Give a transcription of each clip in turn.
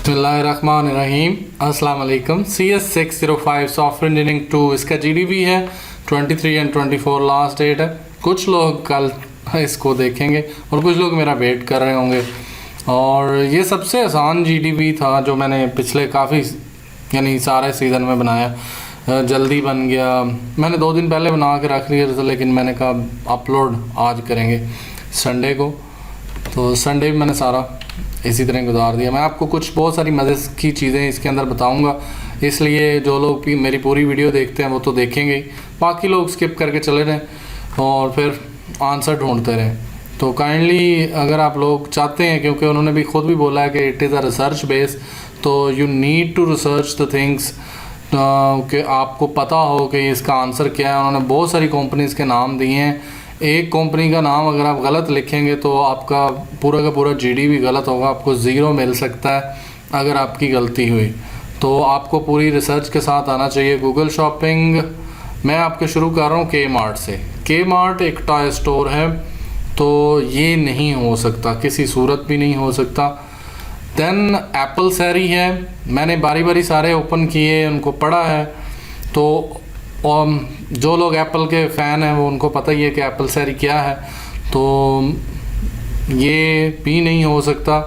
बिस्मिल्लाहिर्रहमानिर्रहीम। अस्सलाम वालेकुम। CS605 सॉफ्टवेयर इंजीनियरिंग 2 इसका GDB है 23 एंड 24 लास्ट डेट है। कुछ लोग कल इसको देखेंगे और कुछ लोग मेरा वेट कर रहे होंगे। और ये सबसे आसान GDB था जो मैंने पिछले काफ़ी यानी सारे सीज़न में बनाया। जल्दी बन गया। मैंने 2 दिन पहले बना के रख लिया था, लेकिन मैंने कहा अपलोड आज करेंगे संडे को, तो संडे भी मैंने सारा इसी तरह गुजार दिया। मैं आपको कुछ बहुत सारी मज़े की चीज़ें इसके अंदर बताऊंगा, इसलिए जो लोग भी मेरी पूरी वीडियो देखते हैं वो तो देखेंगे ही, बाकी लोग स्किप करके चले जाएं और फिर आंसर ढूंढते रहें। तो काइंडली अगर आप लोग चाहते हैं, क्योंकि उन्होंने भी खुद भी बोला है कि it is a research base, तो you need to research the things कि आपको पता हो कि इसका आंसर क्या है। उन्होंने बहुत सारी कंपनीज़ के नाम दिए हैं। एक कंपनी का नाम अगर आप गलत लिखेंगे तो आपका पूरा का पूरा GDB गलत होगा, आपको 0 मिल सकता है अगर आपकी गलती हुई। तो आपको पूरी रिसर्च के साथ आना चाहिए। गूगल शॉपिंग मैं आपके शुरू कर रहा हूँ Kmart से। Kmart एक टॉय स्टोर है, तो ये नहीं हो सकता, किसी सूरत भी नहीं हो सकता। देन एप्पल सैरी है, मैंने बारी बारी सारे ओपन किए, उनको पढ़ा है। तो जो लोग एप्पल के फ़ैन हैं वो उनको पता ही है कि एप्पल सैरी क्या है, तो ये भी नहीं हो सकता।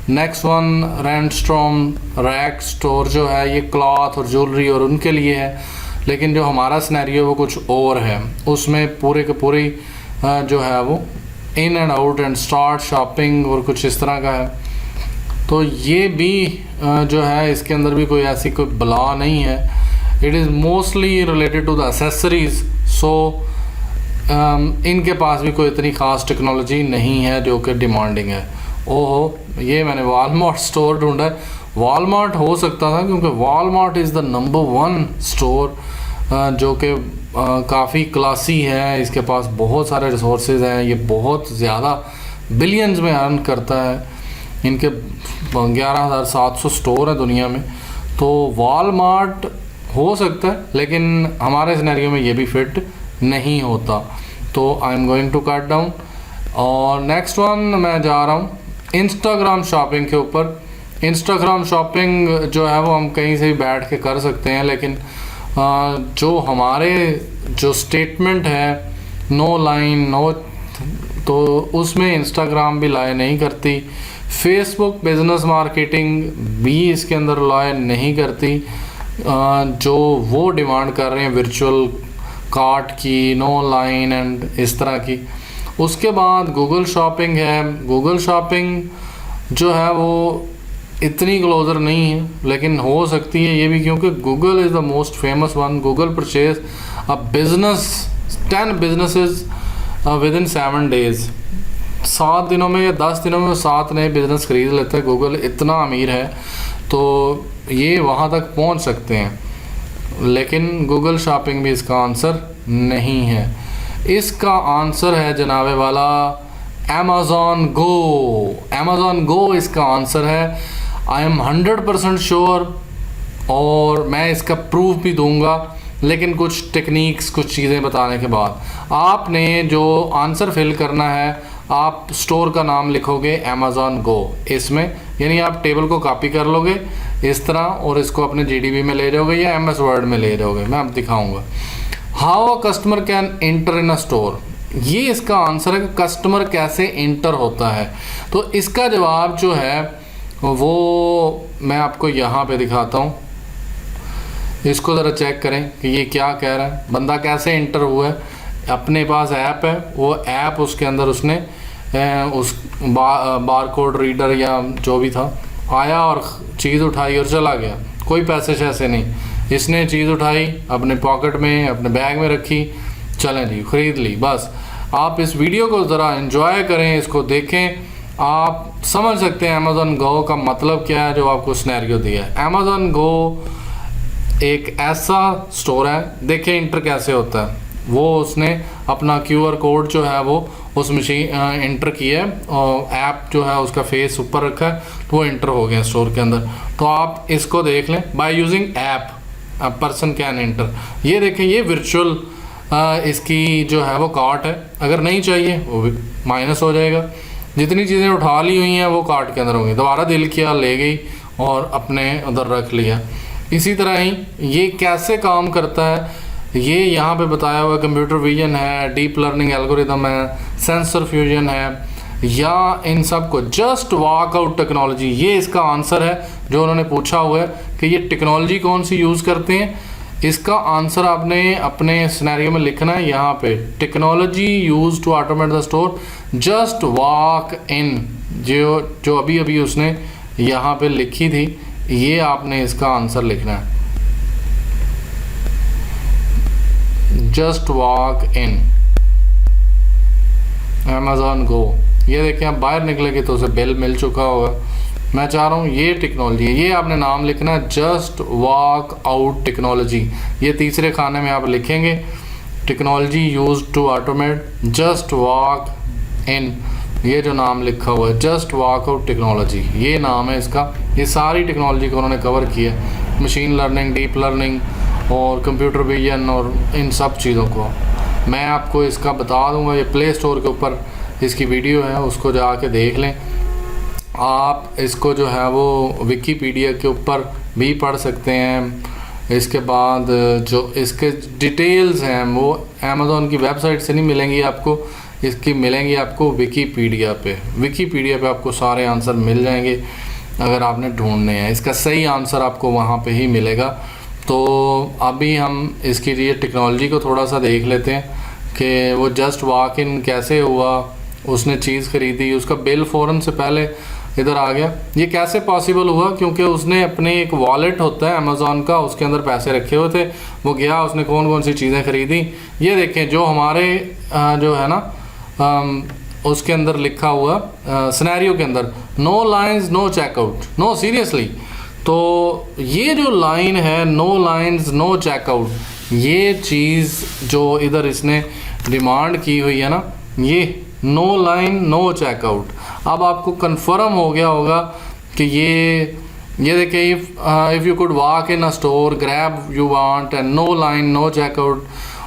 नेक्स्ट वन रैंडस्टॉर्म रैक स्टोर जो है, ये क्लॉथ और ज्वेलरी और उनके लिए है, लेकिन जो हमारा सिनेरियो वो कुछ और है। उसमें पूरे के पूरी जो है वो in and out and start shopping और कुछ इस तरह का है। तो ये भी जो है इसके अंदर भी कोई ऐसी कोई बला नहीं है। It is mostly related to the accessories. So इनके पास भी कोई इतनी ख़ास टेक्नोलॉजी नहीं है जो कि डिमांडिंग है। ओहो, ये मैंने वॉलमार्ट स्टोर ढूंढा है। वॉलमार्ट हो सकता था, क्योंकि Walmart is the number 1 store जो कि काफ़ी क्लासी है। इसके पास बहुत सारे रिसोर्सेज हैं, ये बहुत ज़्यादा बिलियंस में अर्न करता है। इनके 11,700 स्टोर हैं दुनिया में। तो वॉलमार्ट हो सकता है, लेकिन हमारे सिनेरियो में ये भी फिट नहीं होता। तो I am going to cut down. और नेक्स्ट वन मैं जा रहा हूँ इंस्टाग्राम शॉपिंग के ऊपर। इंस्टाग्राम शॉपिंग जो है वो हम कहीं से भी बैठ के कर सकते हैं, लेकिन जो हमारे जो स्टेटमेंट है नो लाइन नो, तो उसमें इंस्टाग्राम भी लाए नहीं करती। फेसबुक बिजनेस मार्केटिंग भी इसके अंदर लाए नहीं करती। जो वो डिमांड कर रहे हैं वर्चुअल कार्ट की, नो लाइन एंड इस तरह की। उसके बाद गूगल शॉपिंग है। गूगल शॉपिंग जो है वो इतनी क्लोजर नहीं है, लेकिन हो सकती है ये भी, क्योंकि Google is the most famous one. Google purchase a business 10 businesses with in 7 days. 7 दिनों में या 10 दिनों में 7 नए बिजनेस खरीद लेता है। गूगल इतना अमीर है, तो ये वहाँ तक पहुँच सकते हैं, लेकिन गूगल शॉपिंग भी इसका आंसर नहीं है। इसका आंसर है जनाबे वाला अमेज़ॉन गो। अमेज़ॉन गो इसका आंसर है। आई एम 100% श्योर, और मैं इसका प्रूफ भी दूंगा, लेकिन कुछ टेक्निक्स, कुछ चीज़ें बताने के बाद। आपने जो आंसर फिल करना है, आप स्टोर का नाम लिखोगे अमेज़ॉन गो इसमें, यानी आप टेबल को कॉपी कर लोगे इस तरह और इसको अपने GDB में ले जाओगे या MS वर्ड में ले जाओगे। मैं अब दिखाऊंगा। How a customer can enter in a store, ये इसका आंसर है कि कस्टमर कैसे एंटर होता है। तो इसका जवाब जो है वो मैं आपको यहाँ पे दिखाता हूँ। इसको ज़रा चेक करें कि ये क्या कह रहा है, बंदा कैसे एंटर हुआ है। अपने पास ऐप है, वो ऐप उसके अंदर उसने उस बारकोड रीडर या जो भी था आया और चीज़ उठाई और चला गया। कोई पैसे शैसे नहीं, इसने चीज़ उठाई अपने पॉकेट में, अपने बैग में रखी, चलें जी ख़रीद ली। बस आप इस वीडियो को ज़रा एंजॉय करें, इसको देखें, आप समझ सकते हैं अमेज़ॉन गो का मतलब क्या है जो आपको सिनेरियो दिया है। अमेज़ॉन गो एक ऐसा स्टोर है, देखें इंटर कैसे होता है। वो उसने अपना QR कोड जो है वो उस मशीन इंटर किया है और ऐप जो है उसका फेस ऊपर रखा है, तो वो इंटर हो गया स्टोर के अंदर। तो आप इसको देख लें, by using app a person can enter. ये देखें, ये वर्चुअल इसकी जो है वो कार्ट है। अगर नहीं चाहिए वो भी माइनस हो जाएगा। जितनी चीज़ें उठा ली हुई हैं वो कार्ट के अंदर होंगी। दोबारा दिल किया ले गई और अपने उधर रख लिया। इसी तरह ही ये कैसे काम करता है ये यहाँ पे बताया हुआ। कंप्यूटर विजन है, डीप लर्निंग एल्गोरिदम है, सेंसर फ्यूजन है, या इन सब को जस्ट वर्कआउट टेक्नोलॉजी, ये इसका आंसर है जो उन्होंने पूछा हुआ है कि ये टेक्नोलॉजी कौन सी यूज़ करते हैं। इसका आंसर आपने अपने सिनेरियो में लिखना है यहाँ पे, technology use to automate the store just walk in, जो अभी अभी उसने यहाँ पे लिखी थी, ये आपने इसका आंसर लिखना है, जस्ट वॉक इन Amazon Go। ये देखें आप बाहर निकलेंगे तो उसे बिल मिल चुका होगा। मैं चाह रहा हूँ ये टेक्नोलॉजी है, ये आपने नाम लिखना है जस्ट वॉक आउट टेक्नोलॉजी। ये तीसरे खाने में आप लिखेंगे technology use to automate just walk in, ये जो नाम लिखा हुआ है जस्ट वॉक आउट टेक्नोलॉजी, ये नाम है इसका। ये सारी टेक्नोलॉजी को उन्होंने कवर किया, मशीन लर्निंग, डीप लर्निंग और कंप्यूटर विजन और इन सब चीज़ों को। मैं आपको इसका बता दूंगा, ये प्ले स्टोर के ऊपर इसकी वीडियो है, उसको जाके देख लें। आप इसको जो है वो विकीपीडिया के ऊपर भी पढ़ सकते हैं। इसके बाद जो इसके डिटेल्स हैं वो अमेज़ॉन की वेबसाइट से नहीं मिलेंगी आपको, इसकी मिलेंगी आपको विकीपीडिया पे। विकीपीडिया पे आपको सारे आंसर मिल जाएंगे अगर आपने ढूंढने हैं, इसका सही आंसर आपको वहाँ पे ही मिलेगा। तो अभी हम इसकी ये टेक्नोलॉजी को थोड़ा सा देख लेते हैं कि वो जस्ट वॉक इन कैसे हुआ, उसने चीज़ ख़रीदी, उसका बिल फ़ौरन से पहले इधर आ गया। ये कैसे पॉसिबल हुआ, क्योंकि उसने अपने एक वॉलेट होता है अमेज़ॉन का, उसके अंदर पैसे रखे हुए थे, वो गया, उसने कौन कौन सी चीज़ें ख़रीदी। ये देखें जो हमारे जो है ना उसके अंदर लिखा हुआ सिनेरियो के अंदर, no lines no checkout, no seriously. तो ये जो लाइन है नो लाइन्स नो चेकआउट, ये चीज़ जो इधर इसने डिमांड की हुई है ना, ये नो लाइन नो चेकआउट, अब आपको कंफर्म हो गया होगा कि ये देखिए, if you could walk in a store, grab you want and no line no checkout,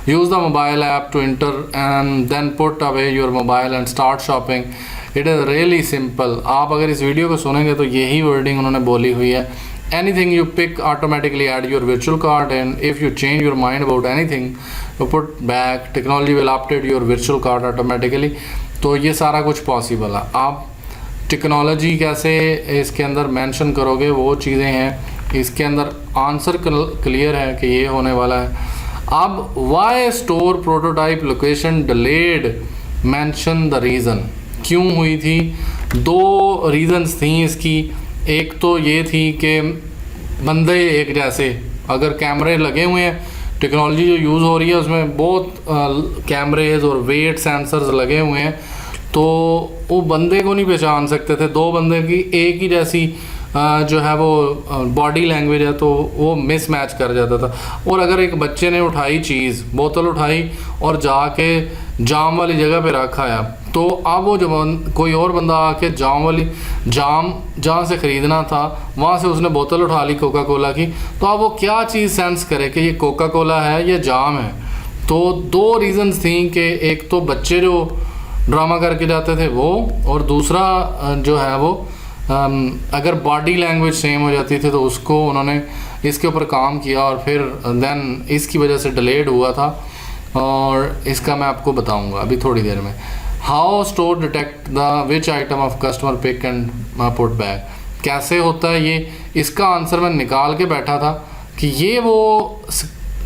use the mobile app to enter and then put away your mobile and start shopping, it is really simple. आप अगर इस video को सुनेंगे तो यही wording उन्होंने बोली हुई है। Anything you pick automatically add your virtual card, and if you change your mind about anything you put back, technology will update your virtual card automatically। तो ये सारा कुछ पॉसिबल है। आप टेक्नोलॉजी कैसे इसके अंदर मेंशन करोगे, वो चीज़ें हैं इसके अंदर, आंसर क्लियर है कि ये होने वाला है। अब why store prototype location delayed, mention the reason, क्यों हुई थी। दो रीज़न्स थी इसकी, एक तो ये थी कि बंदे एक जैसे, अगर कैमरे लगे हुए हैं, टेक्नोलॉजी जो यूज़ हो रही है उसमें बहुत कैमरेज और वेट सेंसर्स लगे हुए हैं, तो वो बंदे को नहीं पहचान सकते थे। दो बंदे की एक ही जैसी जो है वो बॉडी लैंग्वेज है, तो वो मिस मैच कर जाता था। और अगर एक बच्चे ने उठाई चीज़, बोतल उठाई और जाके जाम वाली जगह पे रखा है, तो अब वो जब कोई और बंदा आके जाम जहाँ से ख़रीदना था वहाँ से उसने बोतल उठा ली कोका कोला की, तो अब वो क्या चीज़ सेंस करे कि ये कोका कोला है या जाम है। तो दो रीज़न्स थी कि एक तो बच्चे जो ड्रामा करके जाते थे वो, और दूसरा जो है वो अगर बॉडी लैंग्वेज सेम हो जाती थी, तो उसको उन्होंने इसके ऊपर काम किया और फिर देन इसकी वजह से डिलेड हुआ था। और इसका मैं आपको बताऊंगा अभी थोड़ी देर में। How store detect the which item of customer pick and put back, कैसे होता है ये, इसका आंसर मैं निकाल के बैठा था कि ये वो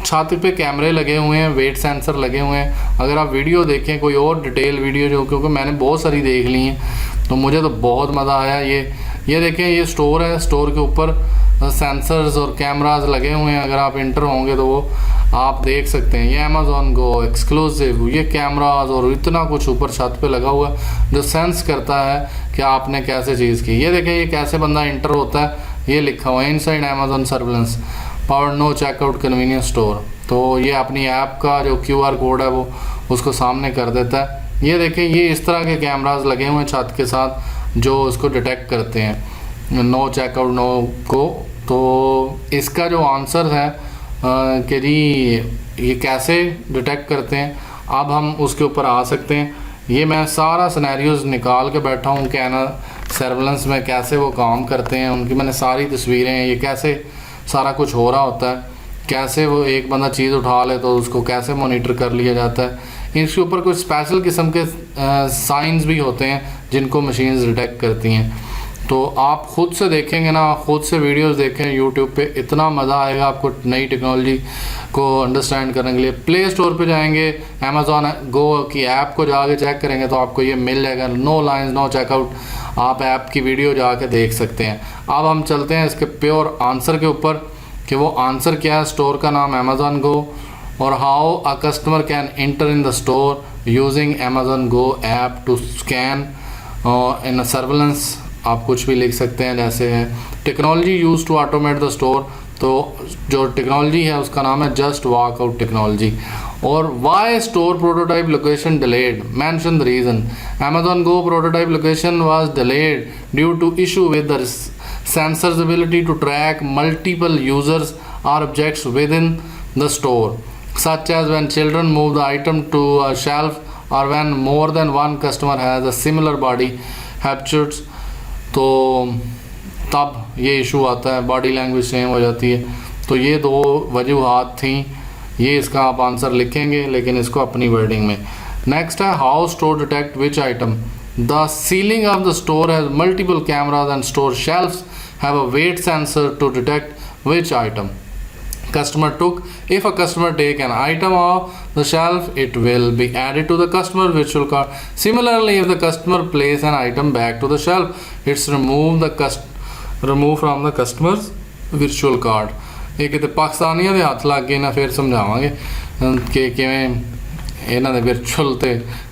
छाती पे कैमरे लगे हुए हैं, वेट सेंसर लगे हुए हैं। अगर आप वीडियो देखें कोई और डिटेल वीडियो, जो क्योंकि मैंने बहुत सारी देख ली हैं, तो मुझे तो बहुत मज़ा आया। ये देखें, ये स्टोर है, स्टोर के ऊपर सेंसर्स और कैमरास लगे हुए हैं। अगर आप इंटर होंगे तो वो आप देख सकते हैं। ये Amazon Go एक्सक्लूसिव, ये कैमरास और इतना कुछ ऊपर छत पे लगा हुआ है जो सेंस करता है कि आपने कैसे चीज़ की। ये देखें, ये कैसे बंदा इंटर होता है, ये लिखा हुआ है inside Amazon surveillance power no checkout convenience store. तो ये अपनी ऐप का जो QR कोड है वो उसको सामने कर देता है। ये देखें, ये इस तरह के कैमरास लगे हुए हैं छत के साथ जो उसको डिटेक्ट करते हैं नो चेकआउट नो को। तो इसका जो आंसर है कि जी ये कैसे डिटेक्ट करते हैं, अब हम उसके ऊपर आ सकते हैं। ये मैं सारा सिनेरियोज निकाल के बैठा हूँ सर्वेलेंस में कैसे वो काम करते हैं, उनकी मैंने सारी तस्वीरें हैं, ये कैसे सारा कुछ हो रहा होता है, कैसे वो एक बंदा चीज़ उठा ले तो उसको कैसे मॉनिटर कर लिया जाता है। इसके ऊपर कुछ स्पेशल किस्म के साइंस भी होते हैं जिनको मशीन्स डिटेक्ट करती हैं। तो आप ख़ुद से देखेंगे ना, ख़ुद से वीडियोस देखें यूट्यूब पे, इतना मज़ा आएगा आपको नई टेक्नोलॉजी को अंडरस्टैंड करने के लिए। प्ले स्टोर पे जाएंगे, अमेज़ॉन गो की ऐप को जाके चेक करेंगे तो आपको ये मिल जाएगा, नो लाइंस नो चेकआउट, आप ऐप की वीडियो जाके देख सकते हैं। अब हम चलते हैं इसके प्योर आंसर के ऊपर कि वो आंसर क्या है। स्टोर का नाम अमेज़ॉन गो, और how a customer can enter in the store using Amazon Go app to scan in surveillance. आप कुछ भी लिख सकते हैं, जैसे है technology use to automate the store, तो जो टेक्नोलॉजी है उसका नाम है जस्ट वॉक आउट टेक्नोलॉजी। और why store prototype location delayed, mention the reason. Amazon Go prototype location was delayed due to issue with the sensors ability to track multiple users और objects with in the store, such as when children move the item to a shelf or when more than one customer has a similar body habits। तो तब ये issue आता है, body language same हो जाती है। तो ये दो वजूहात थी, ये इसका आप आंसर लिखेंगे लेकिन इसको अपनी वर्डिंग में। नेक्स्ट है how store detect which item. The ceiling of the store has multiple cameras and store shelves have a weight sensor to detect which item customer took। If a customer take an item off the shelf, it will be added to the customer virtual card। Similarly, if the customer place an item back to the shelf, it's remove from the customer's virtual card। ये किते पाकिस्तानियों ਦੇ ਹੱਥ ਲੱਗ ਗਏ ਨਾ, ਫਿਰ ਸਮਝਾਵਾਂਗੇ ਕਿ ਕਿਵੇਂ ਇਹਨਾਂ ਦੇ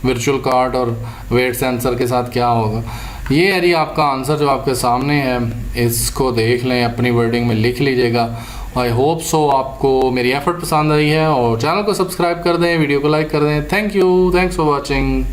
virtual card और वेट सेंसर के साथ क्या होगा। ये है जी आपका आंसर जो आपके सामने है, इसको देख लें, अपनी वर्डिंग में लिख लीजिएगा। आई होप सो आपको मेरी एफर्ट पसंद आई है, और चैनल को सब्सक्राइब कर दें, वीडियो को लाइक कर दें। Thank you, thanks for watching.